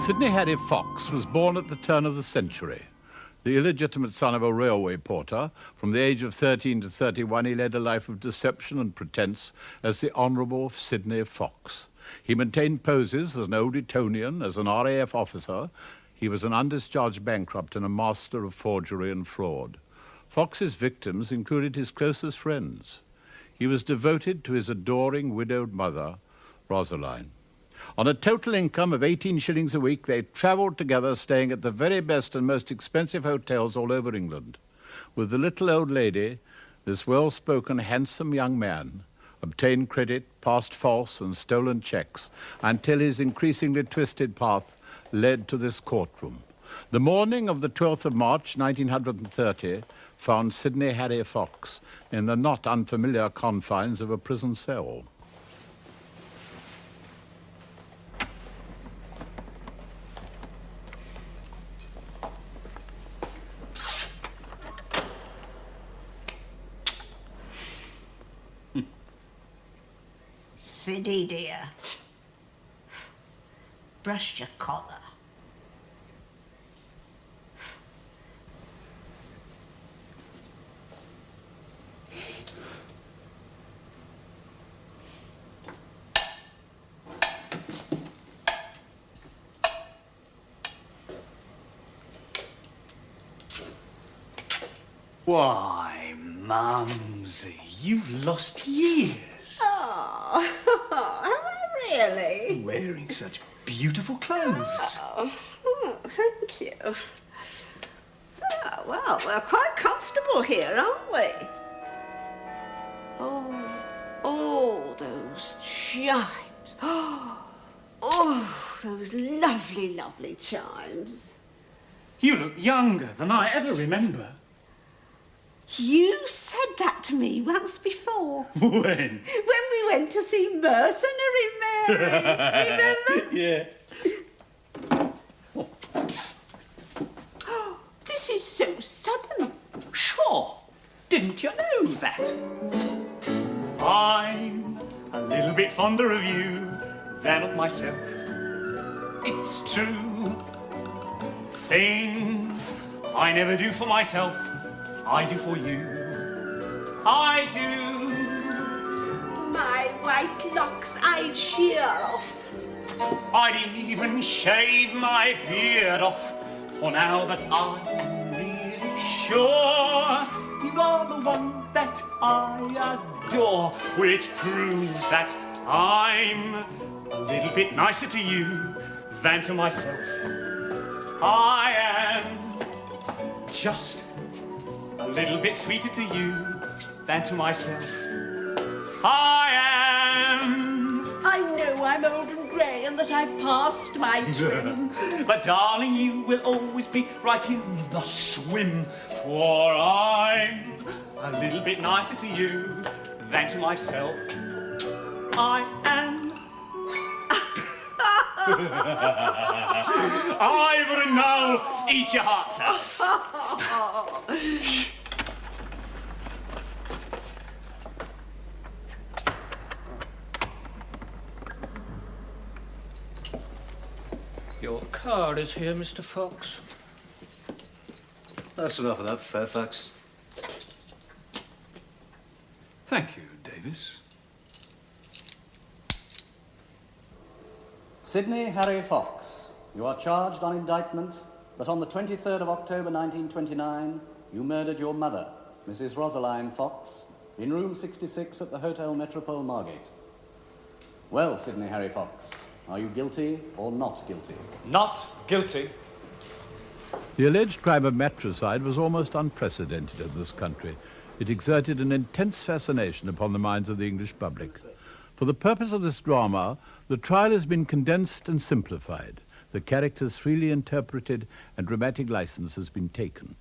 Sidney Harry Fox was born at the turn of the century. The illegitimate son of a railway porter, from the age of 13 to 31 he led a life of deception and pretence as the Honourable Sidney Fox. He maintained poses as an old Etonian, as an RAF officer. He was an undischarged bankrupt and a master of forgery and fraud. Fox's victims included his closest friends. He was devoted to his adoring widowed mother, Rosaline. On a total income of 18 shillings a week, they travelled together, staying at the very best and most expensive hotels all over England. With the little old lady, this well-spoken, handsome young man obtained credit, passed false and stolen cheques, until his increasingly twisted path led to this courtroom. The morning of the 12th of March, 1930, found Sidney Harry Fox in the not unfamiliar confines of a prison cell. Siddy, dear, brush your collar. Why, Mumsy, you've lost years. Oh, am I really? Wearing such beautiful clothes. Oh, thank you. Oh, well, we're quite comfortable here, aren't we? Oh, those chimes. Oh, those lovely, lovely chimes. You look younger than I ever remember. You said that to me once before. When? When we went to see Mercenary Mary. Remember? Yeah. Oh, this is so sudden. Sure. Didn't you know that? I'm a little bit fonder of you than of myself. It's true. Things I never do for myself, I do for you. I do. My white locks I'd shear off. I'd even shave my beard off. For now that I am really sure you are the one that I adore, which proves that I'm a little bit nicer to you than to myself. I am just a little bit sweeter to you than to myself. I am. I know I'm old and grey and that I've passed my trim. But darling, you will always be right in the swim. For I'm a little bit nicer to you than to myself. I am. I wouldn't know. Eat your heart out. Shh. Your card is here, Mr. Fox. That's enough of that, Fairfax. Thank you, Davis. Sidney Harry Fox, you are charged on indictment that on the 23rd of October 1929 you murdered your mother, Mrs. Rosaline Fox, in room 66 at the Hotel Metropole Margate. Well, Sidney Harry Fox, are you guilty or not guilty? Not guilty. The alleged crime of matricide was almost unprecedented in this country. It exerted an intense fascination upon the minds of the English public. For the purpose of this drama, the trial has been condensed and simplified, the characters freely interpreted, and dramatic license has been taken.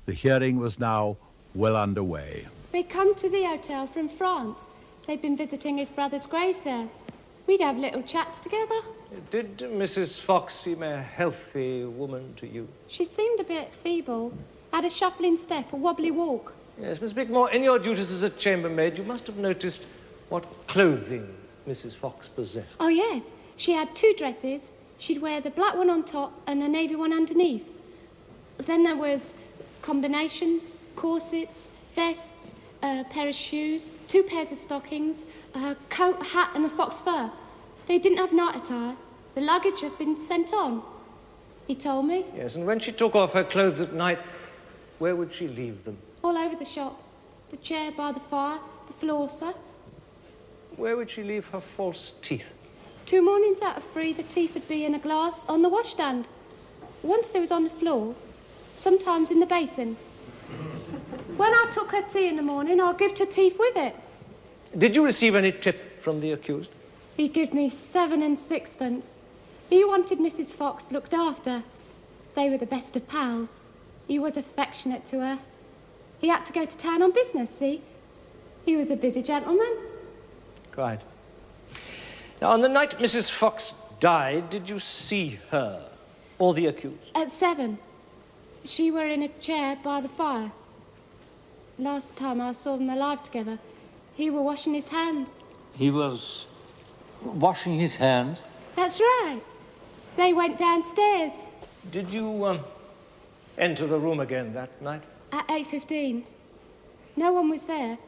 The hearing was now well underway. They come to the hotel from France. They've been visiting his brother's grave, sir. We'd have little chats together. Did Mrs. Fox seem a healthy woman to you? She seemed a bit feeble, had a shuffling step, a wobbly walk. Yes, Miss Bickmore, in your duties as a chambermaid, you must have noticed what clothing Mrs. Fox possessed. Oh, yes. She had 2 dresses, She'd wear the black one on top and the navy one underneath. Then there was combinations, corsets, vests, a pair of shoes, 2 pairs of stockings, a coat, hat and a fox fur. They didn't have night attire. The luggage had been sent on. He told me. Yes, and when she took off her clothes at night, where would she leave them? All over the shop. The chair by the fire, the floor, sir. Where would she leave her false teeth? 2 mornings out of 3, the teeth would be in a glass on the washstand. Once they was on the floor, sometimes in the basin. When I took her tea in the morning, I'd give her teeth with it. Did you receive any tip from the accused? He give me 7 and 6pence. He wanted Mrs. Fox looked after. They were the best of pals. He was affectionate to her. He had to go to town on business, see? He was a busy gentleman. Quite. Now, on the night Mrs. Fox died, did you see her or the accused? At 7. She were in a chair by the fire. Last time I saw them alive together, he were washing his hands. He was washing his hands? That's right. They went downstairs. Did you enter the room again that night? At 8:15. No one was there.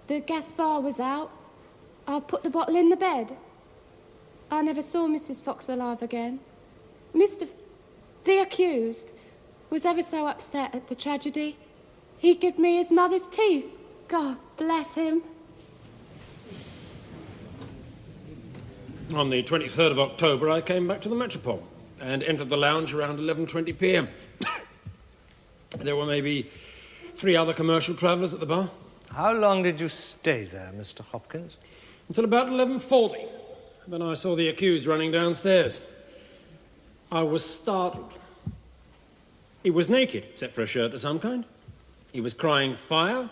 The gas fire was out. I put the bottle in the bed. I never saw Mrs. Fox alive again. The accused, was ever so upset at the tragedy. He gave me his mother's teeth. God bless him. On the 23rd of October, I came back to the Metropole and entered the lounge around 11:20 p.m. There were maybe 3 other commercial travellers at the bar. How long did you stay there, Mr. Hopkins? Until about 11:40. Then I saw the accused running downstairs. I was startled. He was naked, except for a shirt of some kind. He was crying, "Fire!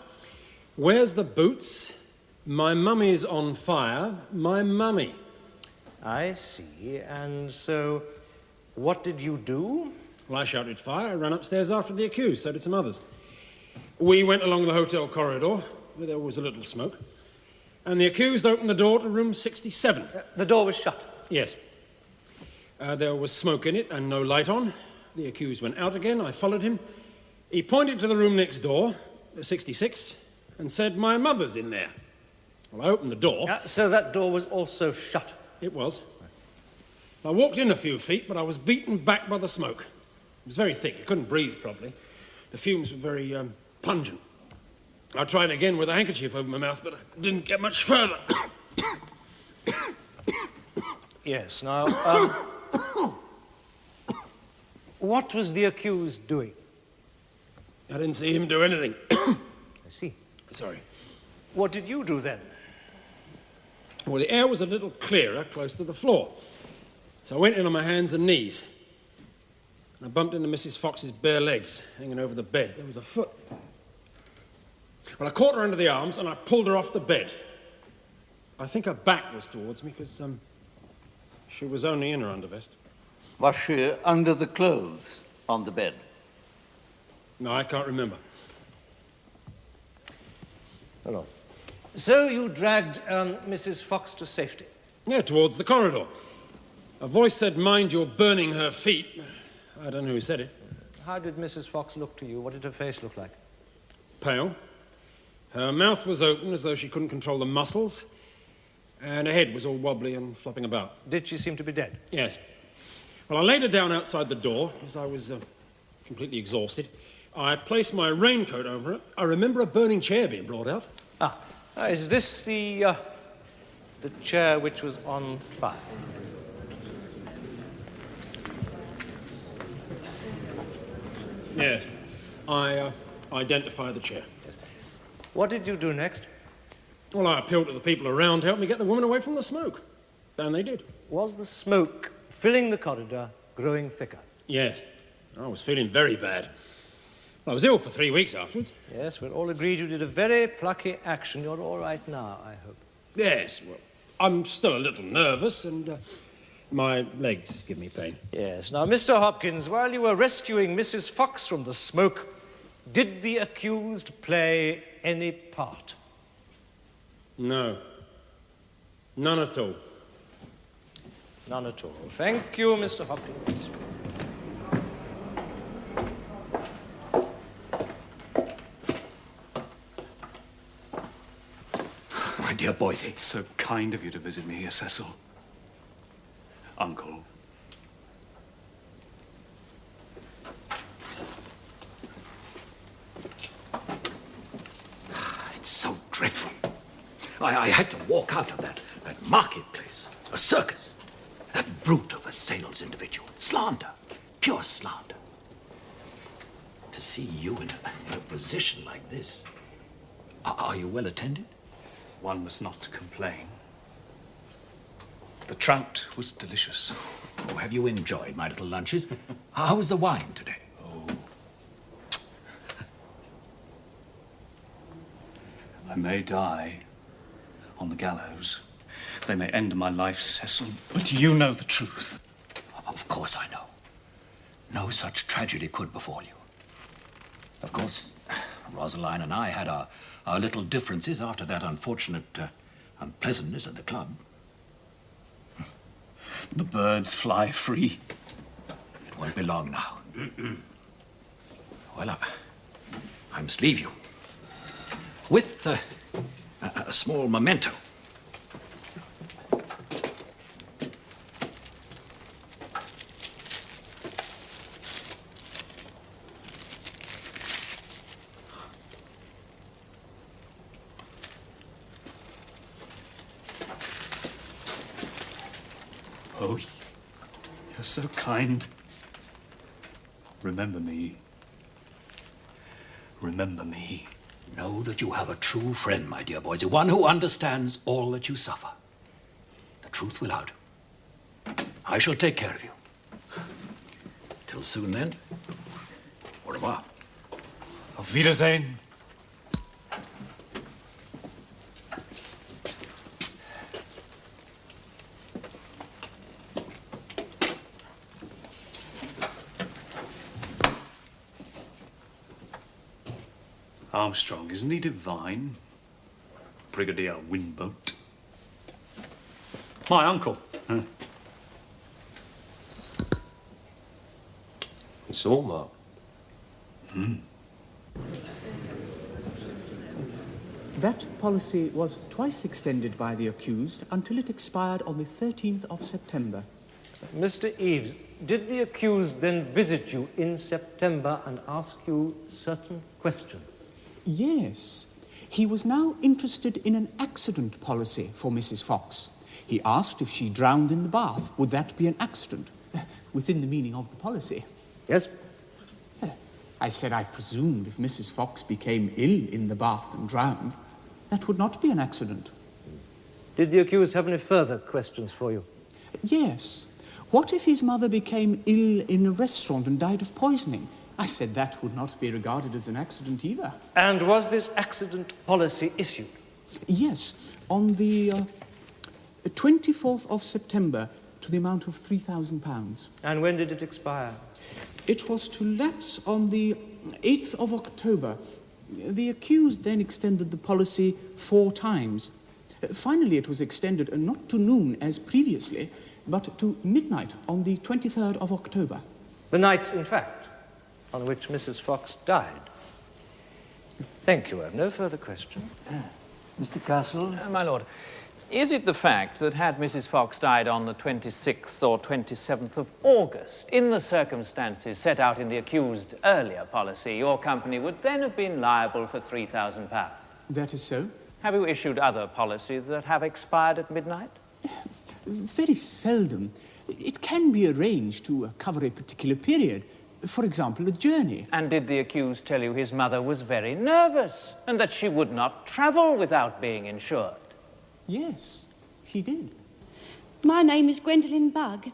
Where's the boots? My mummy's on fire. My mummy." I see. And so, what did you do? Well, I shouted fire. I ran upstairs after the accused. So did some others. We went along the hotel corridor, where there was a little smoke. And the accused opened the door to room 67. The door was shut? Yes. There was smoke in it and no light on. The accused went out again. I followed him. He pointed to the room next door, 66, and said, "My mother's in there." Well, I opened the door. So that door was also shut? It was. I walked in a few feet, but I was beaten back by the smoke. It was very thick. I couldn't breathe properly. The fumes were very pungent. I tried again with a handkerchief over my mouth, but I didn't get much further. Yes, now, what was the accused doing? I didn't see him do anything. I see. Sorry. What did you do then? Well, the air was a little clearer close to the floor. So I went in on my hands and knees. And I bumped into Mrs. Fox's bare legs hanging over the bed. There was a foot. Well, I caught her under the arms and I pulled her off the bed. I think her back was towards me because she was only in her undervest. Was she under the clothes on the bed? No, I can't remember. Hello. So you dragged Mrs. Fox to safety? Yeah, towards the corridor. A voice said, "Mind you're burning her feet." I don't know who said it. How did Mrs. Fox look to you? What did her face look like? Pale. Her mouth was open as though she couldn't control the muscles, and her head was all wobbly and flopping about. Did she seem to be dead? Yes. Well, I laid her down outside the door, as I was completely exhausted. I placed my raincoat over her. I remember a burning chair being brought out. Is this the chair which was on fire? Yes. I identified the chair. Yes. What did you do next? Well, I appealed to the people around to help me get the woman away from the smoke. And they did. Was the smoke filling the corridor growing thicker? Yes. I was feeling very bad. I was ill for 3 weeks afterwards. Yes, we're all agreed you did a very plucky action. You're all right now, I hope. Yes, well, I'm still a little nervous and my legs give me pain. Yes. Now, Mr. Hopkins, while you were rescuing Mrs. Fox from the smoke, did the accused play any part? No. None at all. None at all. Thank you, Mr. Hopkins. My dear boys, it's so kind of you to visit me here, Cecil. Uncle. It's so dreadful. I had to walk out of that marketplace, a circus. That brute of a sales individual. Slander. Pure slander. To see you in a position like this. Are you well attended? One must not complain. The trout was delicious. Oh, have you enjoyed my little lunches? How was the wine today? Oh. I may die on the gallows. They may end my life, Cecil, but you know the truth. Of course I know. No such tragedy could befall you. Of course, Rosaline and I had our little differences after that unfortunate unpleasantness at the club. The birds fly free. It won't be long now. Well, I must leave you with a small memento. Oh, you're so kind. Remember me. Remember me. Know that you have a true friend, my dear boys, one who understands all that you suffer. The truth will out. I shall take care of you. Till soon, then. Au revoir. Auf Wiedersehen. Armstrong, isn't he divine? Brigadier Windboat. My uncle. Huh? It's all, Mark. That policy was twice extended by the accused until it expired on the 13th of September. Mr. Eaves, did the accused then visit you in September and ask you certain questions? Yes. He was now interested in an accident policy for Mrs. Fox. He asked if she drowned in the bath. Would that be an accident? Within the meaning of the policy. Yes. I said I presumed if Mrs. Fox became ill in the bath and drowned, that would not be an accident. Did the accused have any further questions for you? Yes. What if his mother became ill in a restaurant and died of poisoning? I said that would not be regarded as an accident either. And was this accident policy issued? Yes, on the 24th of September to the amount of £3,000. And when did it expire? It was to lapse on the 8th of October. The accused then extended the policy 4 times. Finally, it was extended not to noon as previously, but to midnight on the 23rd of October. The night, in fact, on which Mrs. Fox died. Thank you. I have no further question. Mr. Castle? My lord, is it the fact that had Mrs. Fox died on the 26th or 27th of August, in the circumstances set out in the accused earlier policy, your company would then have been liable for £3,000? That is so. Have you issued other policies that have expired at midnight? Very seldom. It can be arranged to cover a particular period. For example, a journey. And did the accused tell you his mother was very nervous and that she would not travel without being insured? Yes, he did. My name is Gwendolyn Bugg,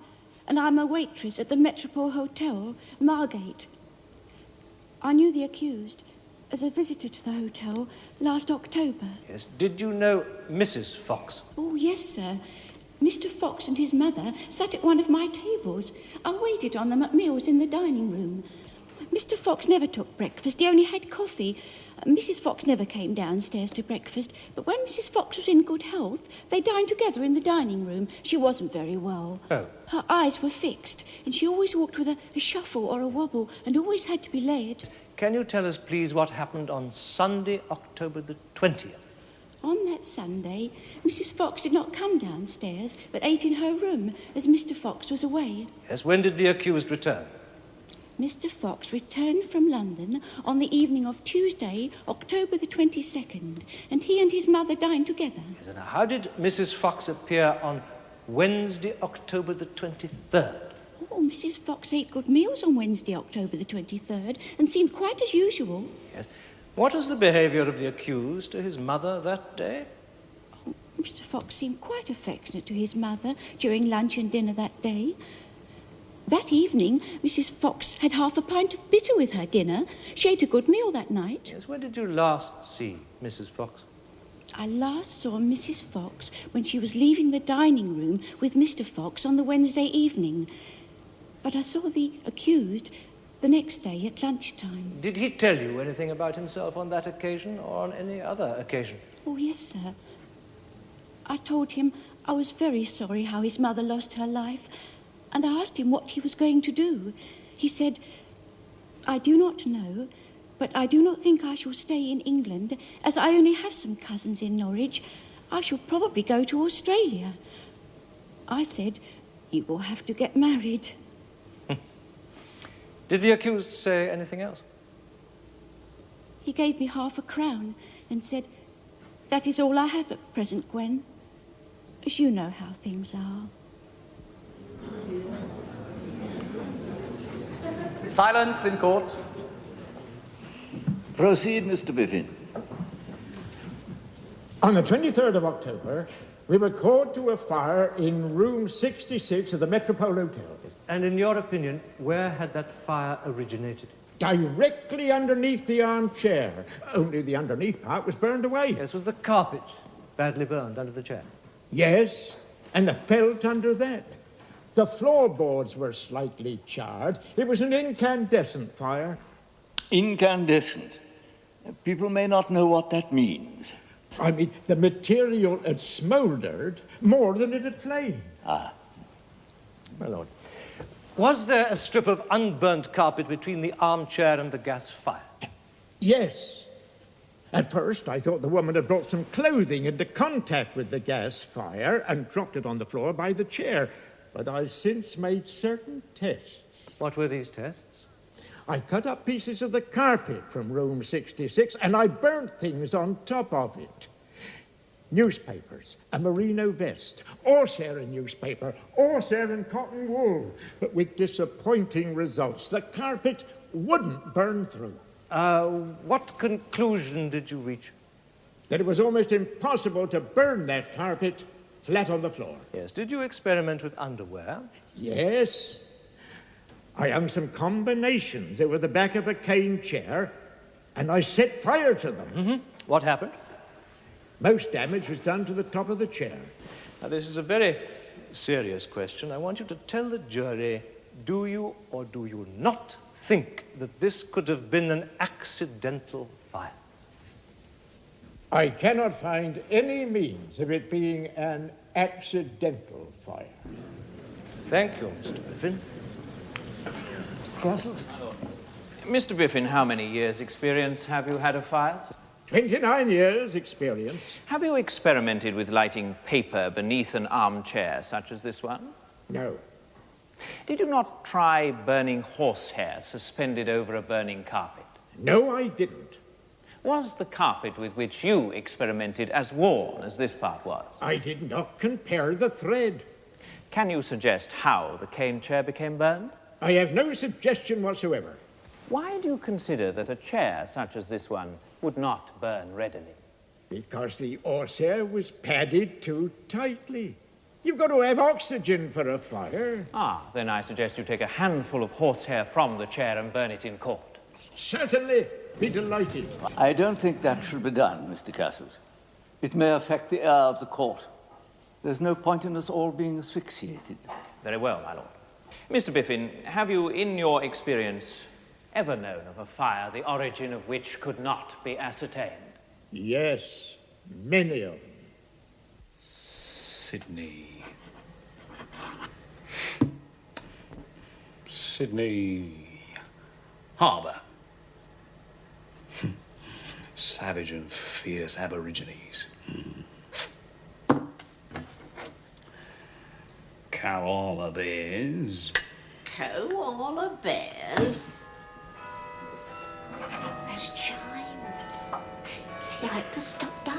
and I'm a waitress at the Metropole Hotel, Margate. I knew the accused as a visitor to the hotel last October. Yes. Did you know Mrs. Fox? Oh, yes, sir. Mr. Fox and his mother sat at one of my tables. I waited on them at meals in the dining room. Mr. Fox never took breakfast. He only had coffee. Mrs. Fox never came downstairs to breakfast, but when Mrs. Fox was in good health, they dined together in the dining room. She wasn't very well. Oh. Her eyes were fixed, and she always walked with a shuffle or a wobble, and always had to be led. Can you tell us, please, what happened on Sunday, October the 20th? On that Sunday, Mrs. Fox did not come downstairs, but ate in her room, as Mr. Fox was away. Yes, when did the accused return? Mr. Fox returned from London on the evening of Tuesday, October the 22nd, and he and his mother dined together. Yes, and how did Mrs. Fox appear on Wednesday, October the 23rd? Oh, Mrs. Fox ate good meals on Wednesday, October the 23rd, and seemed quite as usual. Yes. What was the behaviour of the accused to his mother that day? Oh, Mr. Fox seemed quite affectionate to his mother during lunch and dinner that day. That evening, Mrs. Fox had half a pint of bitter with her dinner. She ate a good meal that night. Yes, when did you last see Mrs. Fox? I last saw Mrs. Fox when she was leaving the dining room with Mr. Fox on the Wednesday evening. But I saw the accused the next day at lunchtime. Did he tell you anything about himself on that occasion or on any other occasion? Oh, yes, sir. I told him I was very sorry how his mother lost her life, and I asked him what he was going to do. He said, "I do not know, but I do not think I shall stay in England, as I only have some cousins in Norwich. I shall probably go to Australia." I said, "You will have to get married." Did the accused say anything else? He gave me £50 and said, "That is all I have at present, Gwen. As you know how things are." Silence in court. Proceed, Mr. Biffin. On the 23rd of October, we were called to a fire in room 66 of the Metropole Hotel. And in your opinion, where had that fire originated? Directly underneath the armchair. Only the underneath part was burned away. Yes, was the carpet badly burned under the chair? Yes, and the felt under that. The floorboards were slightly charred. It was an incandescent fire. Incandescent? People may not know what that means. I mean, the material had smouldered more than it had flamed. Ah. My lord, was there a strip of unburnt carpet between the armchair and the gas fire? Yes. At first, I thought the woman had brought some clothing into contact with the gas fire and dropped it on the floor by the chair. But I've since made certain tests. What were these tests? I cut up pieces of the carpet from room 66 and I burnt things on top of it. Newspapers, a merino vest, horsehair in newspaper, horsehair in cotton wool, but with disappointing results. The carpet wouldn't burn through. What conclusion did you reach? That it was almost impossible to burn that carpet flat on the floor. Yes. Did you experiment with underwear? Yes. I hung some combinations over the back of a cane chair, and I set fire to them. Mm-hmm. What happened? Most damage was done to the top of the chair. Now, this is a very serious question. I want you to tell the jury, do you or do you not think that this could have been an accidental fire? I cannot find any means of it being an accidental fire. Thank you, Mr. Biffin. Mr. Castles? Mr. Biffin, how many years' experience have you had of fires? 29 years' experience. Have you experimented with lighting paper beneath an armchair such as this one? No. Did you not try burning horsehair suspended over a burning carpet? No, I didn't. Was the carpet with which you experimented as worn as this part was? I did not compare the thread. Can you suggest how the cane chair became burned? I have no suggestion whatsoever. Why do you consider that a chair such as this one would not burn readily? Because the horsehair was padded too tightly. You've got to have oxygen for a fire. Ah, then I suggest you take a handful of horsehair from the chair and burn it in court. Certainly. Be delighted. I don't think that should be done, Mr. Castles. It may affect the air of the court. There's no point in us all being asphyxiated. Very well, my lord. Mr. Biffin, have you, in your experience, ever known of a fire the origin of which could not be ascertained? Yes, many of them. Sydney. Sydney Harbour. Savage and fierce aborigines. Koala bears. Koala bears? Those chimes. See, I had to stop by.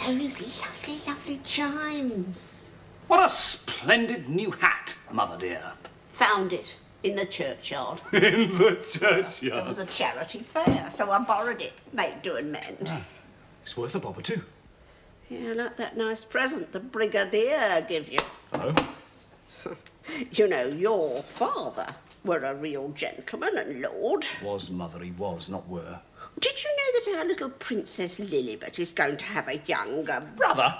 Those lovely, lovely chimes. What a splendid new hat, Mother dear. Found it in the churchyard. In the churchyard? It was a charity fair, so I borrowed it. Make do and mend. Ah, it's worth a bob or two. Yeah, like that nice present the Brigadier give you. Hello? You know, your father were a real gentleman and lord. Was, Mother, he was, not were. Did you know that our little Princess Lilibet is going to have a younger brother?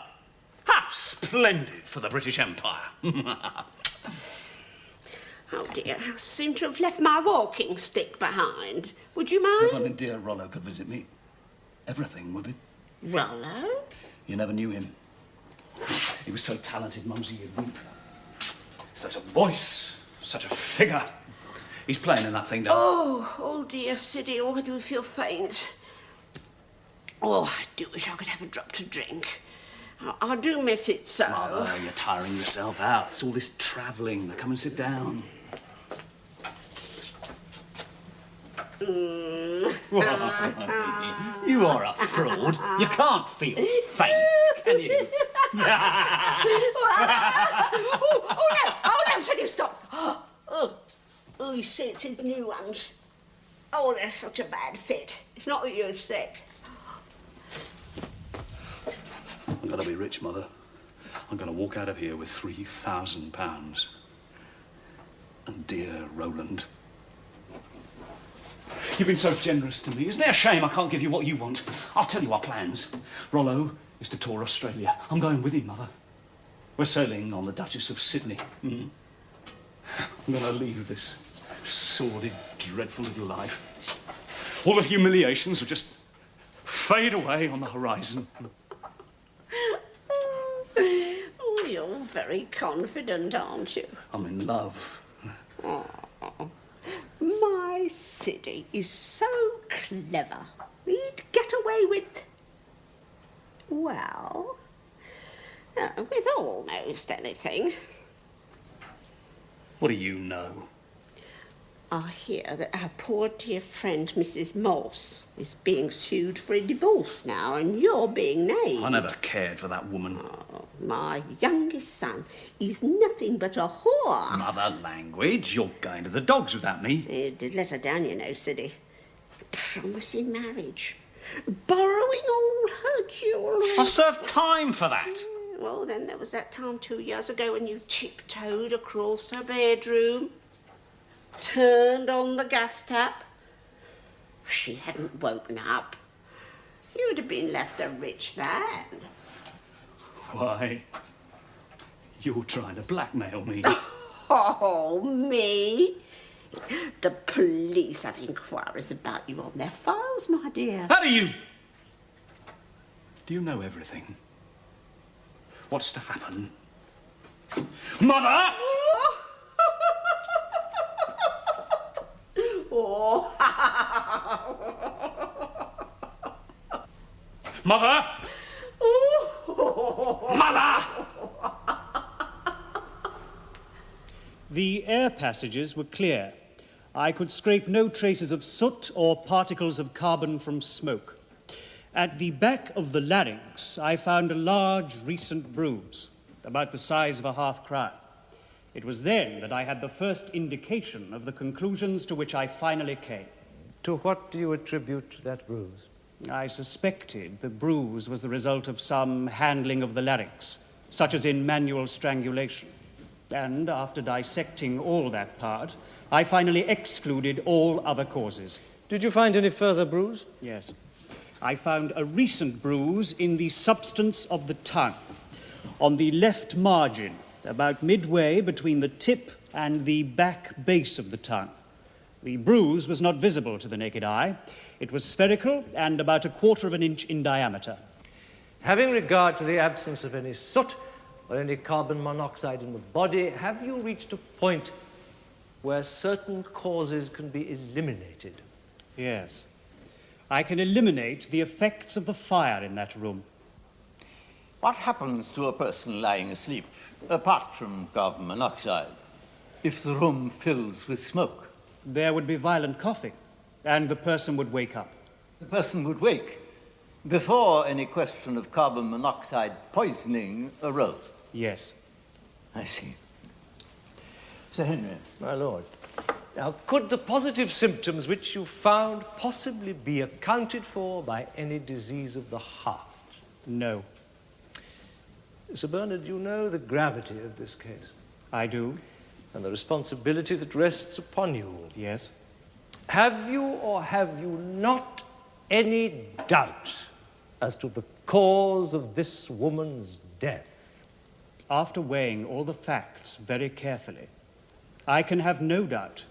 How splendid for the British Empire. Oh dear, I seem to have left my walking stick behind. Would you mind? If only dear Rollo could visit me, everything would be. Rollo? You never knew him. He was so talented, Mumsy, you'd weep. Such a voice, such a figure. He's playing in that thing down. Oh dear, Siddy, oh, I do feel faint. Oh, I do wish I could have a drop to drink. I do miss it so. Mother, you're tiring yourself out. It's all this travelling. Now, come and sit down. You are a fraud. You can't feel faint, can you? Oh no, Siddy, stop. Oh, you see, it's in new ones. Oh, they're such a bad fit. It's not what you expect. I'm going to be rich, Mother. I'm going to walk out of here with £3,000. And dear Roland, you've been so generous to me. Isn't it a shame I can't give you what you want? I'll tell you our plans. Rollo is to tour Australia. I'm going with him, Mother. We're sailing on the Duchess of Sydney. I'm going to leave this sordid, dreadful little life. All the humiliations will just fade away on the horizon. Oh, you're very confident, aren't you? I'm in love. Oh, my Siddy is so clever. He'd get away with, well, with almost anything. What do you know? I hear that our poor dear friend Mrs. Morse is being sued for a divorce now, and you're being named. I never cared for that woman. Oh, my youngest son is nothing but a whore. Mother language. You're going to the dogs without me. You did let her down, you know, Siddy. Promising marriage. Borrowing all her jewellery. I served time for that. Well, then there was that time 2 years ago when you tiptoed across her bedroom, turned on the gas tap. She hadn't woken up. You'd have been left a rich man. Why? You're trying to blackmail me. Oh, me? The police have inquiries about you on their files, my dear. How do you... Do you know everything? What's to happen? Mother! Oh. Mother! Mother! The air passages were clear. I could scrape no traces of soot or particles of carbon from smoke. At the back of the larynx, I found a large recent bruise, about the size of a half-crown. It was then that I had the first indication of the conclusions to which I finally came. To what do you attribute that bruise? I suspected the bruise was the result of some handling of the larynx, such as in manual strangulation. And after dissecting all that part, I finally excluded all other causes. Did you find any further bruise? Yes. I found a recent bruise in the substance of the tongue, on the left margin, about midway between the tip and the back base of the tongue. The bruise was not visible to the naked eye. It was spherical and about 1/4 of an inch in diameter. Having regard to the absence of any soot or any carbon monoxide in the body, have you reached a point where certain causes can be eliminated? Yes. I can eliminate the effects of the fire in that room. What happens to a person lying asleep, apart from carbon monoxide, if the room fills with smoke? There would be violent coughing, and the person would wake up. The person would wake before any question of carbon monoxide poisoning arose? Yes. I see. Sir Henry. My lord. Now, could the positive symptoms which you found possibly be accounted for by any disease of the heart? No. Sir Bernard, you know the gravity of this case. I do. And the responsibility that rests upon you. Yes. Have you or have you not any doubt as to the cause of this woman's death? After weighing all the facts very carefully, I can have no doubt.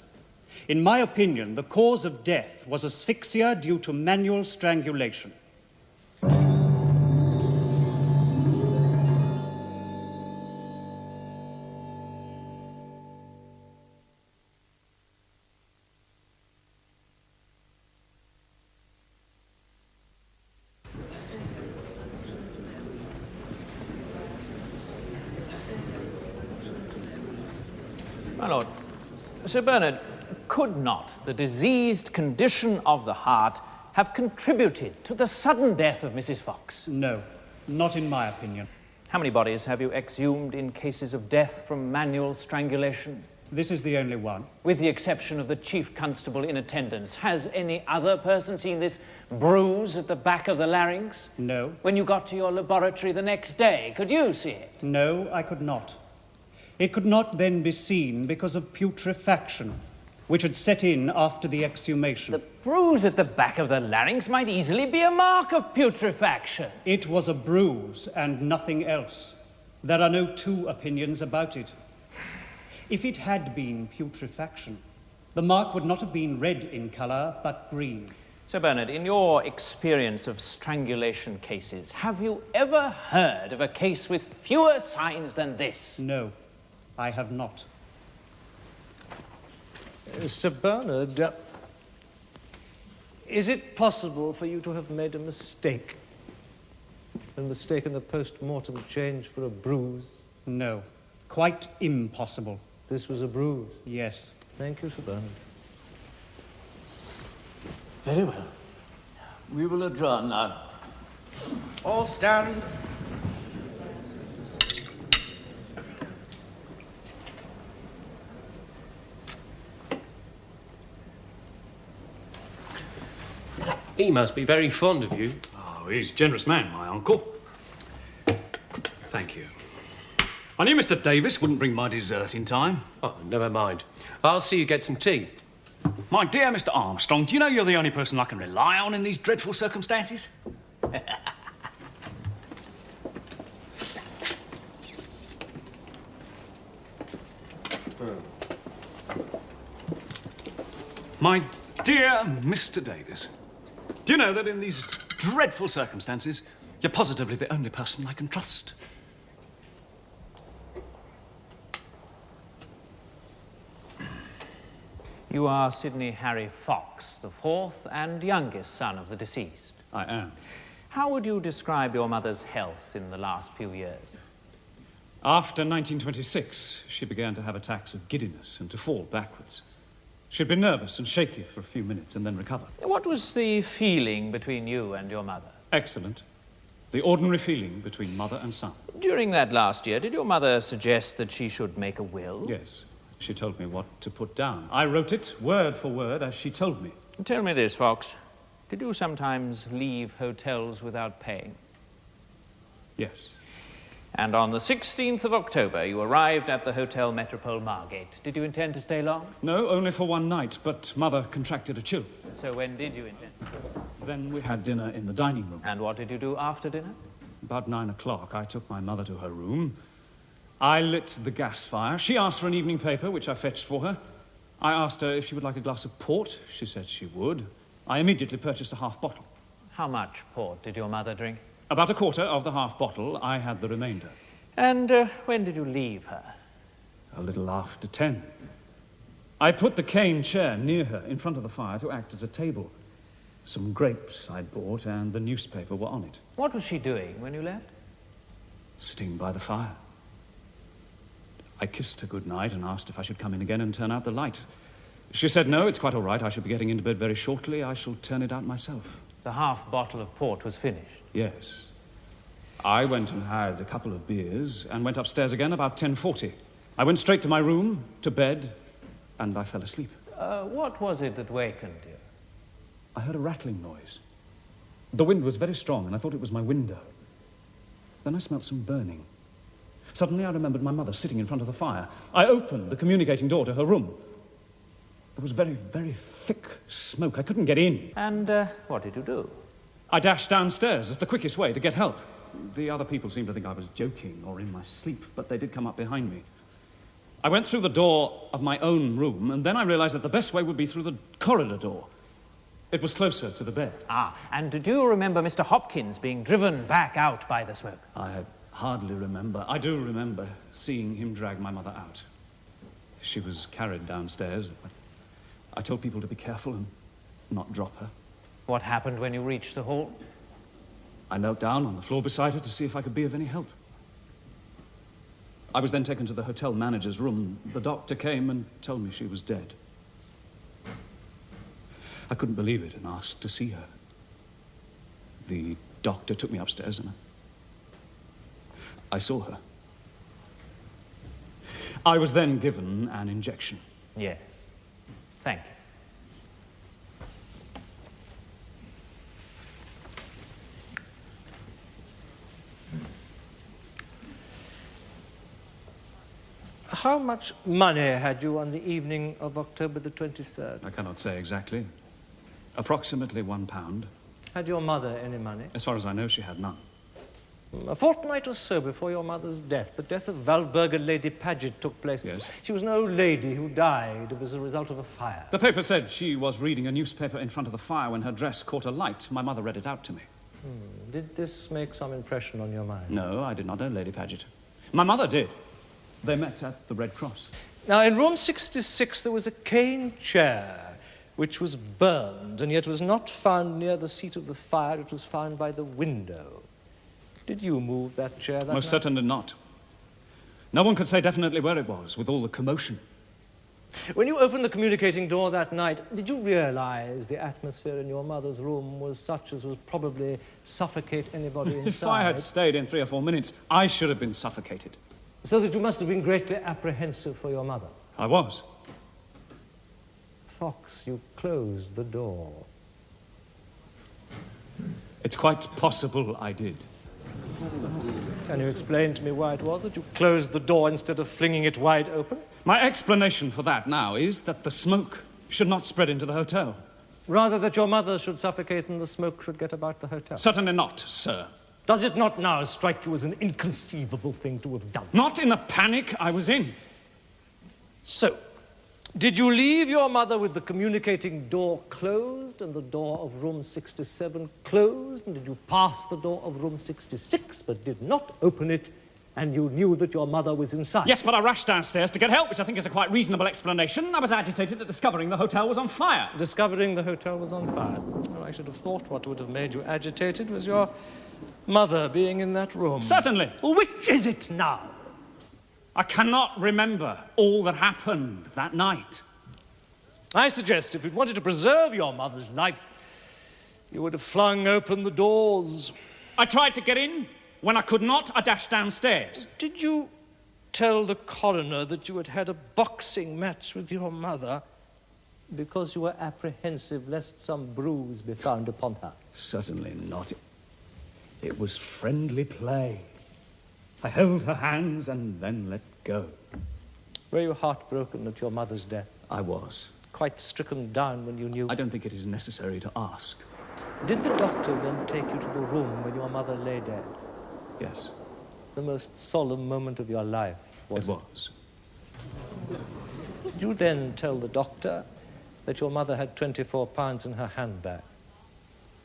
In my opinion, the cause of death was asphyxia due to manual strangulation. My lord, Sir Bernard, could not the diseased condition of the heart have contributed to the sudden death of Mrs. Fox? No, not in my opinion. How many bodies have you exhumed in cases of death from manual strangulation? This is the only one. With the exception of the chief constable in attendance, has any other person seen this bruise at the back of the larynx? No. When you got to your laboratory the next day, could you see it? No, I could not. It could not then be seen because of putrefaction, which had set in after the exhumation. The bruise at the back of the larynx might easily be a mark of putrefaction. It was a bruise and nothing else. There are no two opinions about it. If it had been putrefaction, the mark would not have been red in colour, but green. Sir Bernard, in your experience of strangulation cases, have you ever heard of a case with fewer signs than this? No, I have not. Sir Bernard, is it possible for you to have made a mistake and mistaken the post-mortem change for a bruise? No, quite impossible. This was a bruise? Yes. Thank you, Sir Bernard. Very well. We will adjourn now. All stand. He must be very fond of you. Oh, he's a generous man, my uncle. Thank you. I knew Mr. Davis wouldn't bring my dessert in time. Oh, never mind. I'll see you get some tea. My dear Mr. Armstrong, do you know you're the only person I can rely on in these dreadful circumstances? My dear Mr. Davis, do you know that in these dreadful circumstances, you're positively the only person I can trust? You are Sidney Harry Fox, the fourth and youngest son of the deceased. I am. How would you describe your mother's health in the last few years? After 1926, she began to have attacks of giddiness and to fall backwards. She'd been nervous and shaky for a few minutes and then recovered. What was the feeling between you and your mother? Excellent. The ordinary feeling between mother and son. During that last year, did your mother suggest that she should make a will? Yes. She told me what to put down. I wrote it word for word as she told me. Tell me this, Fox. Did you sometimes leave hotels without paying? Yes. And on the 16th of October, you arrived at the Hotel Metropole Margate. Did you intend to stay long? No, only for one night, but Mother contracted a chill. So when did you intend? Then we had dinner in the dining room. And what did you do after dinner? About 9 o'clock, I took my mother to her room. I lit the gas fire. She asked for an evening paper, which I fetched for her. I asked her if she would like a glass of port. She said she would. I immediately purchased a half bottle. How much port did your mother drink? About a quarter of the half bottle. I had the remainder. And when did you leave her? A little after 10. I put the cane chair near her in front of the fire to act as a table. Some grapes I'd bought and the newspaper were on it. What was she doing when you left? Sitting by the fire. I kissed her good night and asked if I should come in again and turn out the light. She said, no, it's quite all right. I shall be getting into bed very shortly. I shall turn it out myself. The half bottle of port was finished? Yes. I went and had a couple of beers and went upstairs again about 10:40. I went straight to my room, to bed, and I fell asleep. What was it that wakened you? I heard a rattling noise. The wind was very strong, and I thought it was my window. Then I smelt some burning. Suddenly I remembered my mother sitting in front of the fire. I opened the communicating door to her room. There was very, very thick smoke. I couldn't get in. And what did you do? I dashed downstairs as the quickest way to get help. The other people seemed to think I was joking or in my sleep, but they did come up behind me. I went through the door of my own room, and then I realized that the best way would be through the corridor door. It was closer to the bed. Ah, and did you remember Mr. Hopkins being driven back out by the smoke? I hardly remember. I do remember seeing him drag my mother out. She was carried downstairs, but I told people to be careful and not drop her. What happened when you reached the hall? I knelt down on the floor beside her to see if I could be of any help. I was then taken to the hotel manager's room. The doctor came and told me she was dead. I couldn't believe it and asked to see her. The doctor took me upstairs and I saw her. I was then given an injection. Yes. Thank you. How much money had you on the evening of October the 23rd? I cannot say exactly. Approximately £1. Had your mother any money? As far as I know, she had none. A fortnight or so before your mother's death, the death of Valberga Lady Paget took place. Yes. She was an old lady who died as a result of a fire. The paper said she was reading a newspaper in front of the fire when her dress caught alight. My mother read it out to me. Did this make some impression on your mind? No, I did not know Lady Paget. My mother did. They met at the Red Cross. Now, in room 66, there was a cane chair which was burned, and yet was not found near the seat of the fire. It was found by the window. Did you move that chair that Most night? certainly not. No one could say definitely where it was, with all the commotion. When you opened the communicating door that night, did you realize the atmosphere in your mother's room was such as would probably suffocate anybody inside? If I had stayed in 3 or 4 minutes, I should have been suffocated. So that you must have been greatly apprehensive for your mother. I was. Fox, you closed the door. It's quite possible I did. Can you explain to me why it was that you closed the door instead of flinging it wide open? My explanation for that now is that the smoke should not spread into the hotel. Rather that your mother should suffocate and the smoke should get about the hotel? Certainly not, sir. Does it not now strike you as an inconceivable thing to have done? Not in the panic I was in. So, did you leave your mother with the communicating door closed and the door of room 67 closed? And did you pass the door of room 66 but did not open it, and you knew that your mother was inside? Yes, but I rushed downstairs to get help, which I think is a quite reasonable explanation. I was agitated at discovering the hotel was on fire. Discovering the hotel was on fire? Well, I should have thought what would have made you agitated was your mother being in that room. Certainly. Well, which is it now? I cannot remember all that happened that night. I suggest if you'd wanted to preserve your mother's life, you would have flung open the doors. I tried to get in. When I could not, I dashed downstairs. Did you tell the coroner that you had had a boxing match with your mother because you were apprehensive lest some bruise be found upon her? Certainly not. It was friendly play. I held her hands and then let go. Were you heartbroken at your mother's death? I was. Quite stricken down when you knew? I don't think it is necessary to ask. Did the doctor then take you to the room when your mother lay dead? Yes. The most solemn moment of your life, was it? It was. Did you then tell the doctor that your mother had £24 in her handbag?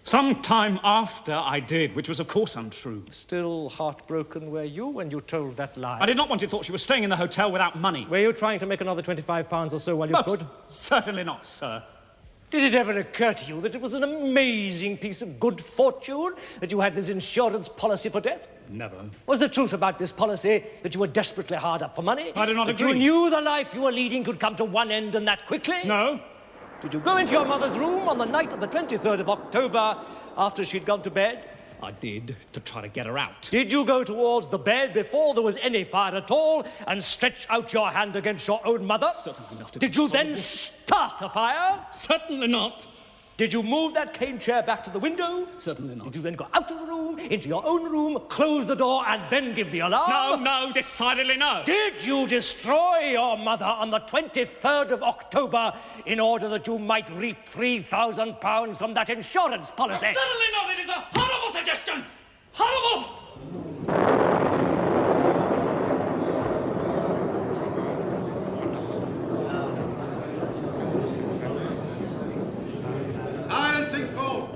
Some time after I did, which was of course untrue. Still heartbroken were you when you told that lie? I did not want you to thought she was staying in the hotel without money. Were you trying to make another £25 or so while you could? Certainly not, sir. Did it ever occur to you that it was an amazing piece of good fortune that you had this insurance policy for death? Never. Was the truth about this policy that you were desperately hard up for money? I do not that agree. You knew the life you were leading could come to one end and that quickly? No. Did you go into your mother's room on the night of the 23rd of October after she'd gone to bed? I did, to try to get her out. Did you go towards the bed before there was any fire at all and stretch out your hand against your own mother? Certainly not. Did you then start a fire? Certainly not. Did you move that cane chair back to the window? Certainly not. Did you then go out of the room, into your own room, close the door, and then give the alarm? No, decidedly no. Did you destroy your mother on the 23rd of October in order that you might reap £3,000 from that insurance policy? Certainly not. It is a horrible suggestion. Horrible! Silence in court.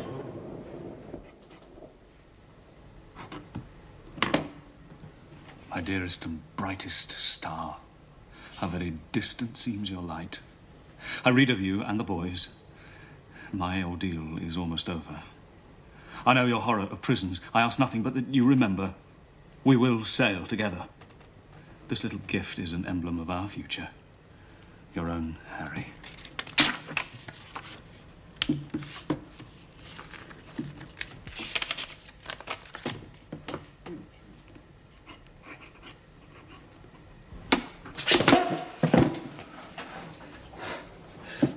My dearest and brightest star, how very distant seems your light. I read of you and the boys. My ordeal is almost over. I know your horror of prisons. I ask nothing but that you remember we will sail together. This little gift is an emblem of our future. Your own Harry.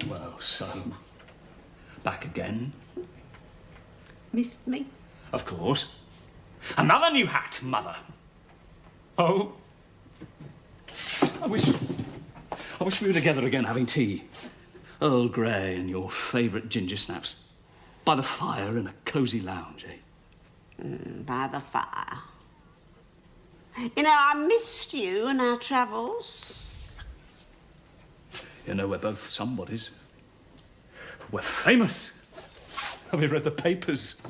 Well, so, back again? Missed me? Of course. Another new hat, Mother. Oh. I wish we were together again having tea. Earl Grey and your favourite ginger snaps. By the fire in a cosy lounge, eh? By the fire. You know, I missed you in our travels. You know, we're both somebodies. We're famous. We read the papers.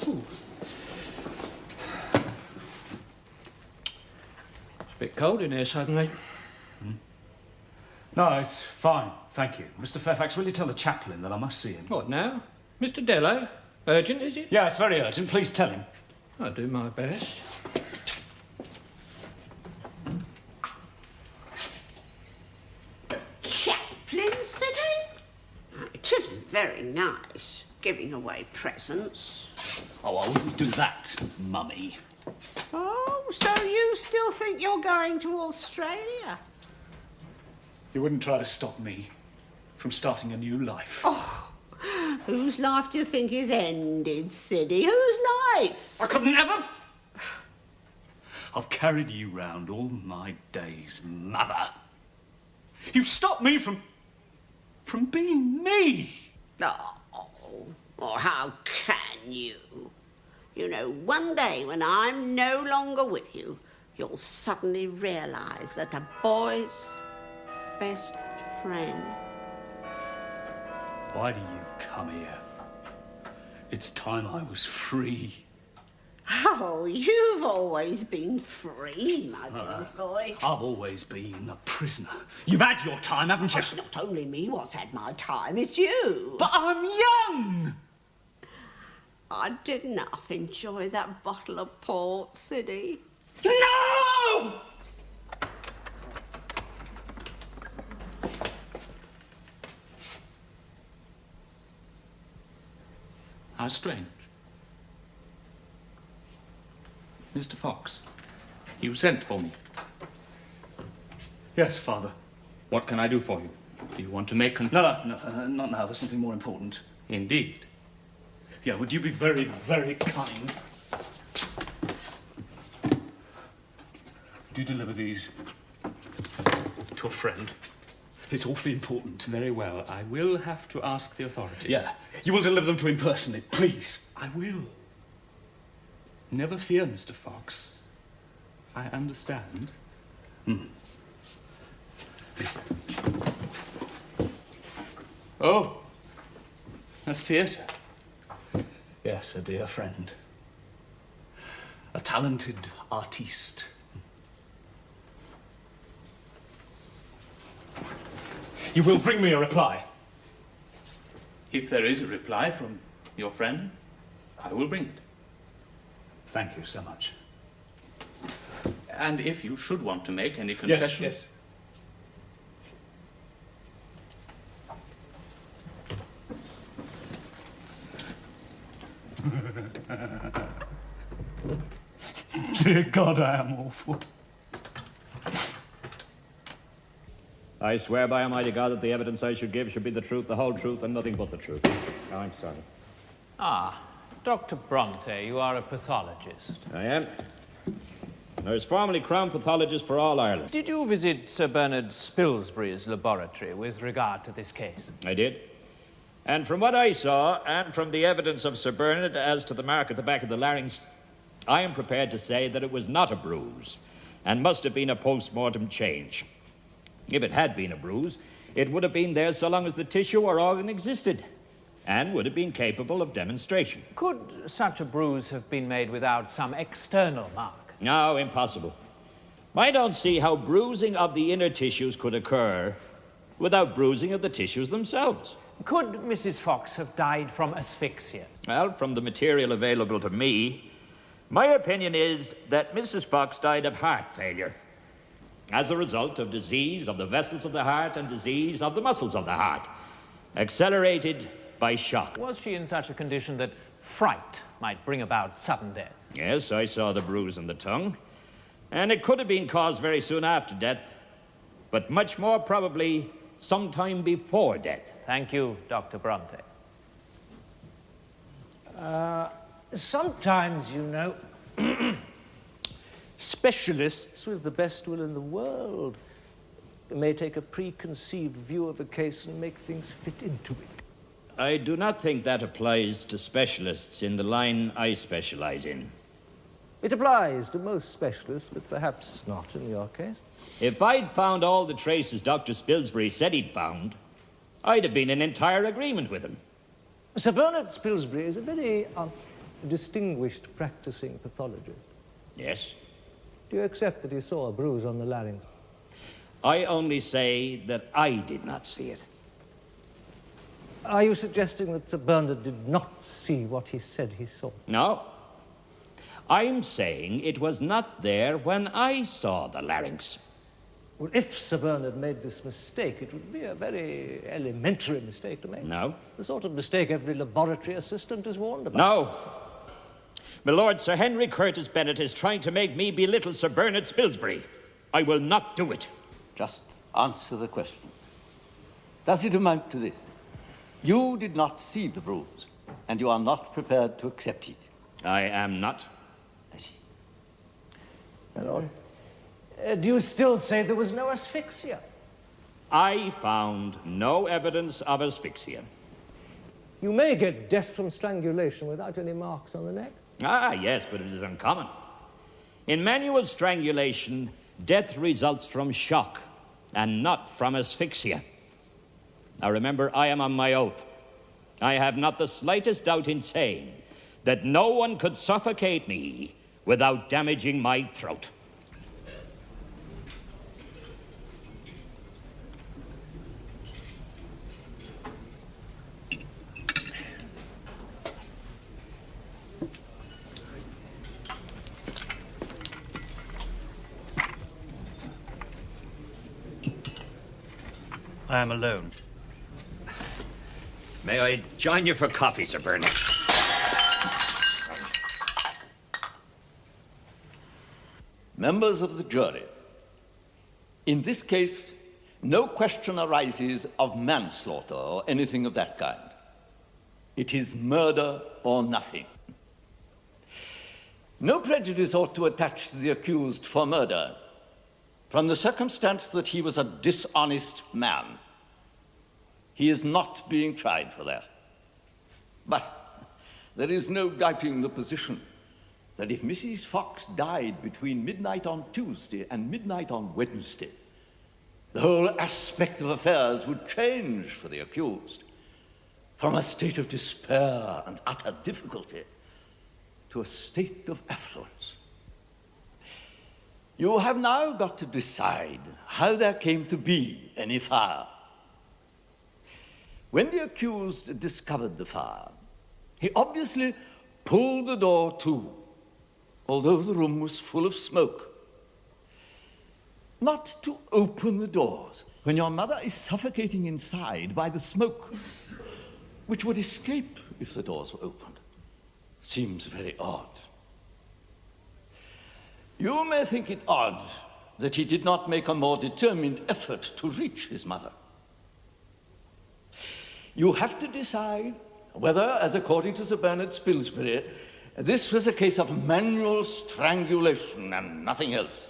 Ooh. It's a bit cold in here suddenly. No, it's fine, thank you. Mr. Fairfax, will you tell the chaplain that I must see him? What now? Mr. Dello? Urgent, is it? Yeah, it's very urgent. Please tell him. I'll do my best. Chaplain City? It is very nice, giving away presents. Oh, I wouldn't do that, Mummy. Oh, so you still think you're going to Australia? You wouldn't try to stop me from starting a new life. Oh, whose life do you think is ended, Siddy? Whose life? I could never. I've carried you round all my days, Mother. You stopped me from being me. Oh, how can you? You know, one day when I'm no longer with you, you'll suddenly realise that a boy's best friend. Why do you come here? It's time I was free. Oh, you've always been free, my goodness boy. I've always been a prisoner. You've had your time, haven't you? It's not only me what's had my time, it's you. But I'm young! I did enough enjoy that bottle of port, Siddy. No! How strange. Mr. Fox, you sent for me. Yes, Father. What can I do for you? Do you want to make... No, not now. There's something more important. Indeed. Yeah, would you be very, very kind? Would you deliver these to a friend? It's awfully important. Very well. I will have to ask the authorities. Yeah. You will deliver them to him personally, please. I will. Never fear, Mr. Fox. I understand. Oh, a theatre. Yes, a dear friend. A talented artiste. You will bring me a reply. If there is a reply from your friend, I will bring it. Thank you so much. And if you should want to make any confession... Yes. Dear God, I am awful. I swear by Almighty God that the evidence I should give should be the truth, the whole truth, and nothing but the truth. Oh, I'm sorry. Ah, Dr. Bronte, you are a pathologist. I am. I was formerly Crown Pathologist for all Ireland. Did you visit Sir Bernard Spilsbury's laboratory with regard to this case? I did. And from what I saw, and from the evidence of Sir Bernard as to the mark at the back of the larynx, I am prepared to say that it was not a bruise, and must have been a post-mortem change. If it had been a bruise, it would have been there so long as the tissue or organ existed, and would have been capable of demonstration. Could such a bruise have been made without some external mark? No, impossible. I don't see how bruising of the inner tissues could occur without bruising of the tissues themselves. Could Mrs. Fox have died from asphyxia? Well, from the material available to me, my opinion is that Mrs. Fox died of heart failure as a result of disease of the vessels of the heart and disease of the muscles of the heart, accelerated by shock. Was she in such a condition that fright might bring about sudden death? Yes, I saw the bruise on the tongue, and it could have been caused very soon after death, but much more probably sometime before death. Thank you, Dr. Bronte. Sometimes, you know, specialists with the best will in the world may take a preconceived view of a case and make things fit into it. I do not think that applies to specialists in the line I specialize in. It applies to most specialists, but perhaps not in your case. If I'd found all the traces Dr. Spilsbury said he'd found, I'd have been in entire agreement with him. Sir Bernard Spilsbury is a very distinguished practicing pathologist. Yes. Do you accept that he saw a bruise on the larynx? I only say that I did not see it. Are you suggesting that Sir Bernard did not see what he said he saw? No. I'm saying it was not there when I saw the larynx. Well, if Sir Bernard made this mistake, it would be a very elementary mistake to make. No. The sort of mistake every laboratory assistant is warned about. No. My Lord, Sir Henry Curtis Bennet is trying to make me belittle Sir Bernard Spilsbury. I will not do it. Just answer the question. Does it amount to this? You did not see the bruise, and you are not prepared to accept it. I am not. I see. My Lord, do you still say there was no asphyxia? I found no evidence of asphyxia. You may get death from strangulation without any marks on the neck. Ah, yes, but it is uncommon. In manual strangulation, death results from shock and not from asphyxia. Now remember, I am on my oath. I have not the slightest doubt in saying that no one could suffocate me without damaging my throat. I am alone. May I join you for coffee, Sir Bernard? Members of the jury, in this case, no question arises of manslaughter or anything of that kind. It is murder or nothing. No prejudice ought to attach to the accused for murder from the circumstance that he was a dishonest man. He is not being tried for that. But there is no doubting the position that if Mrs. Fox died between midnight on Tuesday and midnight on Wednesday, the whole aspect of affairs would change for the accused, from a state of despair and utter difficulty to a state of affluence. You have now got to decide how there came to be any fire. When the accused discovered the fire, he obviously pulled the door to, although the room was full of smoke. Not to open the doors when your mother is suffocating inside by the smoke, which would escape if the doors were opened, seems very odd. You may think it odd that he did not make a more determined effort to reach his mother. You have to decide whether, as according to Sir Bernard Spilsbury, this was a case of manual strangulation and nothing else,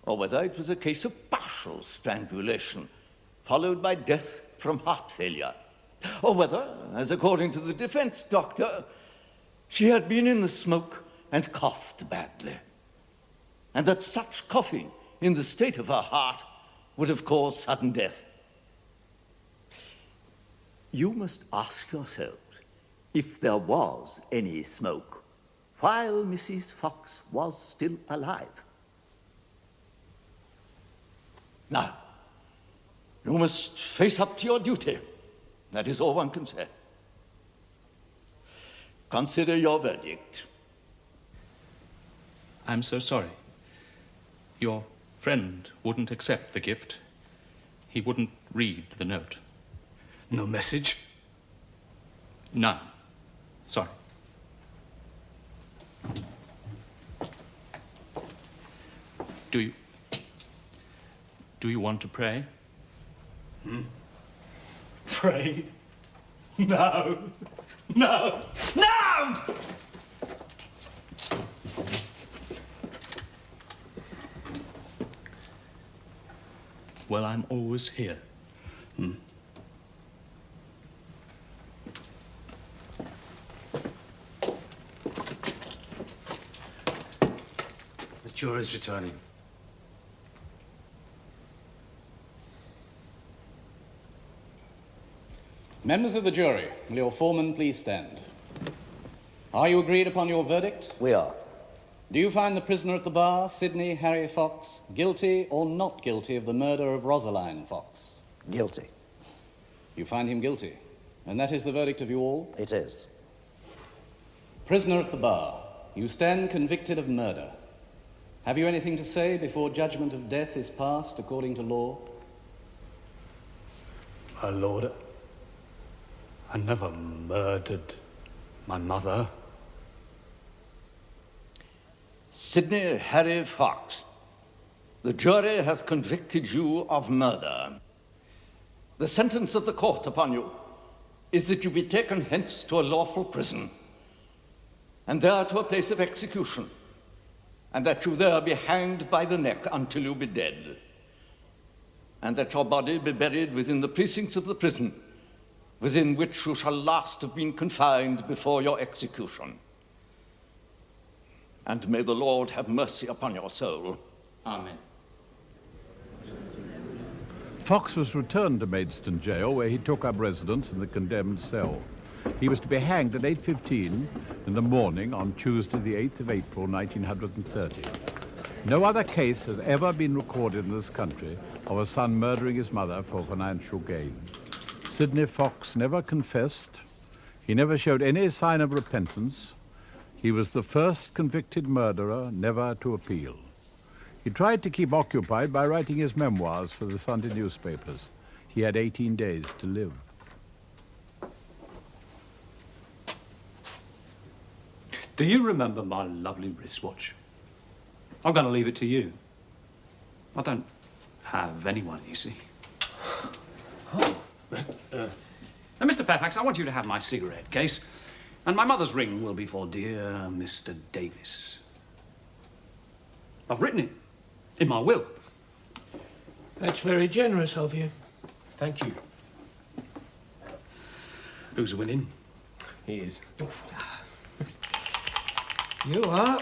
or whether it was a case of partial strangulation, followed by death from heart failure, or whether, as according to the defense doctor, she had been in the smoke and coughed badly, and that such coughing in the state of her heart would have caused sudden death. You must ask yourselves if there was any smoke while Mrs. Fox was still alive. Now, you must face up to your duty. That is all one can say. Consider your verdict. I'm so sorry. Your friend wouldn't accept the gift. He wouldn't read the note. No message? None. Sorry. Do you want to pray? Pray? No. No. No! Well, I'm always here. The juror's returning. Members of the jury, will your foreman please stand? Are you agreed upon your verdict? We are. Do you find the prisoner at the bar, Sidney Harry Fox, guilty or not guilty of the murder of Rosaline Fox? Guilty. You find him guilty, and that is the verdict of you all? It is. Prisoner at the bar, you stand convicted of murder. Have you anything to say before judgment of death is passed according to law? My lord, I never murdered my mother. Sidney Harry Fox, the jury has convicted you of murder. The sentence of the court upon you is that you be taken hence to a lawful prison, and there to a place of execution, and that you there be hanged by the neck until you be dead, and that your body be buried within the precincts of the prison, within which you shall last have been confined before your execution. And may the Lord have mercy upon your soul. Amen. Fox was returned to Maidstone Jail, where he took up residence in the condemned cell. He was to be hanged at 8:15 in the morning on Tuesday, the 8th of April, 1930. No other case has ever been recorded in this country of a son murdering his mother for financial gain. Sidney Fox never confessed. He never showed any sign of repentance. He was the first convicted murderer never to appeal. He tried to keep occupied by writing his memoirs for the Sunday newspapers. He had 18 days to live. Do you remember my lovely wristwatch? I'm going to leave it to you. I don't have anyone, you see. Now, Mr. Fairfax, I want you to have my cigarette case, and my mother's ring will be for dear Mr. Davis. I've written it in my will. That's very generous of you. Thank you. Who's winning? He is. You are.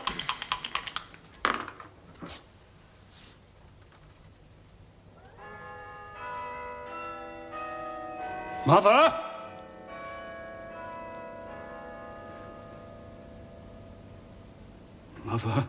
Mother? Mother?